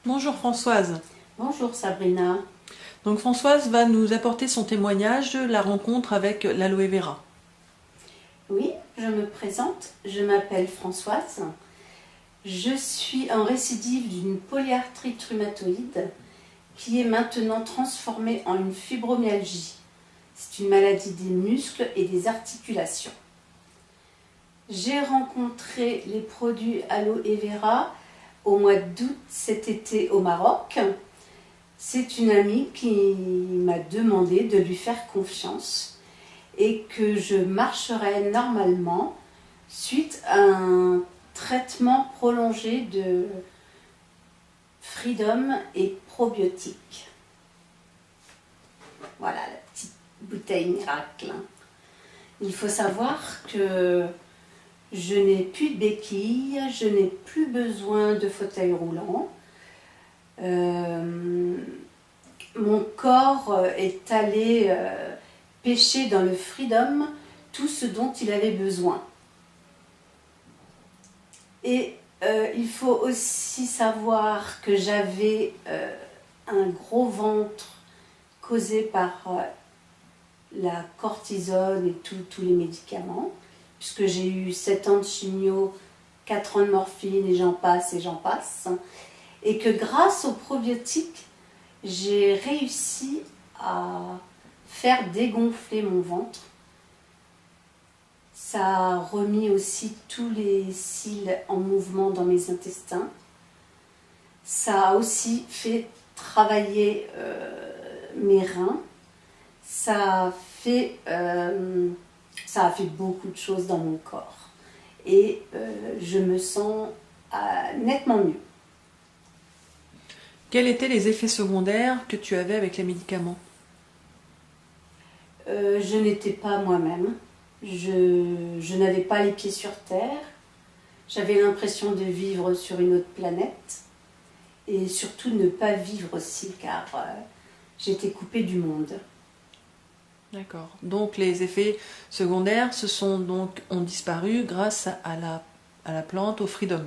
Bonjour Françoise. Bonjour Sabrina. Donc Françoise va nous apporter son témoignage de la rencontre avec l'aloe vera. Oui, je me présente, je m'appelle Françoise. Je suis en récidive d'une polyarthrite rhumatoïde qui est maintenant transformée en une fibromyalgie. C'est une maladie des muscles et des articulations. J'ai rencontré les produits aloe vera au mois d'août cet été au Maroc. C'est une amie qui m'a demandé de lui faire confiance et que je marcherais normalement suite à un traitement prolongé de Freedom et probiotiques. Voilà la petite bouteille miracle. Il faut savoir que je n'ai plus de béquilles, je n'ai plus besoin de fauteuil roulant. Mon corps est allé pêcher dans le Freedom tout ce dont il avait besoin. Et il faut aussi savoir que j'avais un gros ventre causé par la cortisone et tous les médicaments, puisque j'ai eu 7 ans de chimio, 4 ans de morphine et j'en passe. Et que grâce aux probiotiques, j'ai réussi à faire dégonfler mon ventre. Ça a remis aussi tous les cils en mouvement dans mes intestins. Ça a aussi fait travailler mes reins. Ça a fait beaucoup de choses dans mon corps. Et je me sens nettement mieux. Quels étaient les effets secondaires que tu avais avec les médicaments? Je n'étais pas moi-même. Je n'avais pas les pieds sur terre. J'avais l'impression de vivre sur une autre planète. Et surtout ne pas vivre aussi, car j'étais coupée du monde. D'accord. Donc les effets secondaires ont disparu grâce à la plante, au Freedom.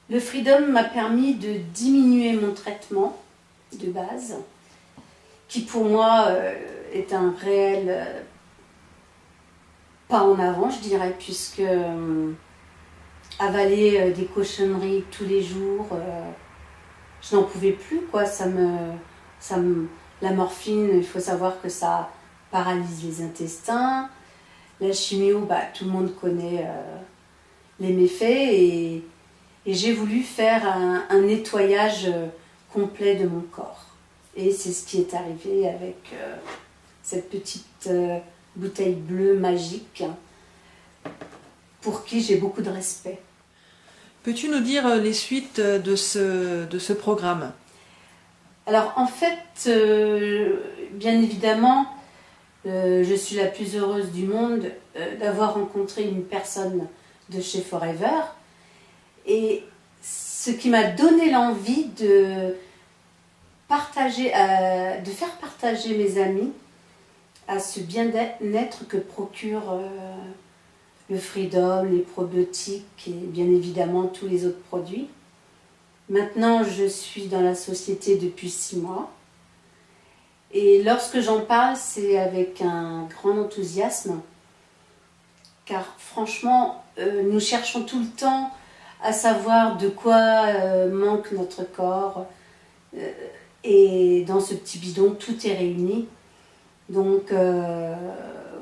Le Freedom m'a permis de diminuer mon traitement de base, qui pour moi est un réel pas en avant, je dirais, puisque avaler des cochonneries tous les jours, je n'en pouvais plus, quoi. La morphine, il faut savoir que ça paralyse les intestins. La chimio, tout le monde connaît les méfaits et j'ai voulu faire un nettoyage complet de mon corps. Et c'est ce qui est arrivé avec cette petite bouteille bleue magique pour qui j'ai beaucoup de respect. Peux-tu nous dire les suites de ce programme? Alors en fait, bien évidemment, je suis la plus heureuse du monde d'avoir rencontré une personne de chez Forever. Et ce qui m'a donné l'envie de faire partager mes amis à ce bien-être que procure le Freedom, les probiotiques et bien évidemment tous les autres produits. Maintenant, je suis dans la société depuis 6 mois. Et lorsque j'en parle, c'est avec un grand enthousiasme. Car franchement, nous cherchons tout le temps à savoir de quoi manque notre corps. Et dans ce petit bidon, tout est réuni. Donc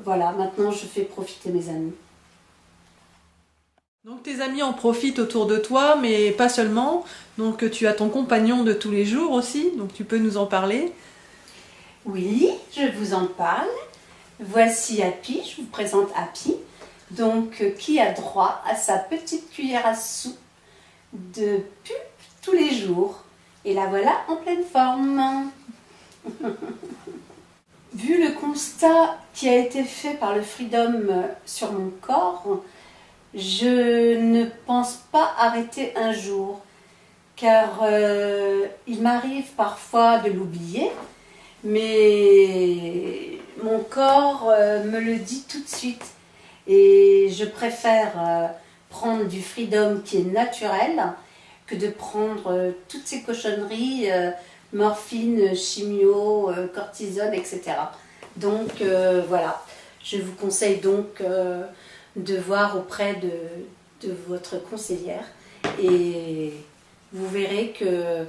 voilà, maintenant je fais profiter mes amis. Donc tes amis en profitent autour de toi, mais pas seulement. Donc tu as ton compagnon de tous les jours aussi, donc tu peux nous en parler. Oui, je vous en parle. Voici Happy, je vous présente Happy. Donc qui a droit à sa petite cuillère à soupe de pulpe tous les jours. Et la voilà en pleine forme. Vu le constat qui a été fait par le Freedom sur mon corps, je ne pense pas arrêter un jour, car il m'arrive parfois de l'oublier, mais mon corps me le dit tout de suite. Et je préfère prendre du Freedom qui est naturel que de prendre toutes ces cochonneries, morphine, chimio, cortisone, etc. Donc voilà, je vous conseille donc de voir auprès de votre conseillère et vous verrez que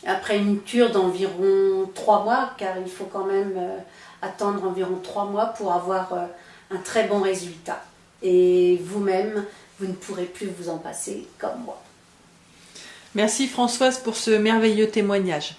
après une cure d'environ 3 mois, car il faut quand même attendre environ 3 mois pour avoir un très bon résultat. Et vous-même, vous ne pourrez plus vous en passer comme moi. Merci Françoise pour ce merveilleux témoignage.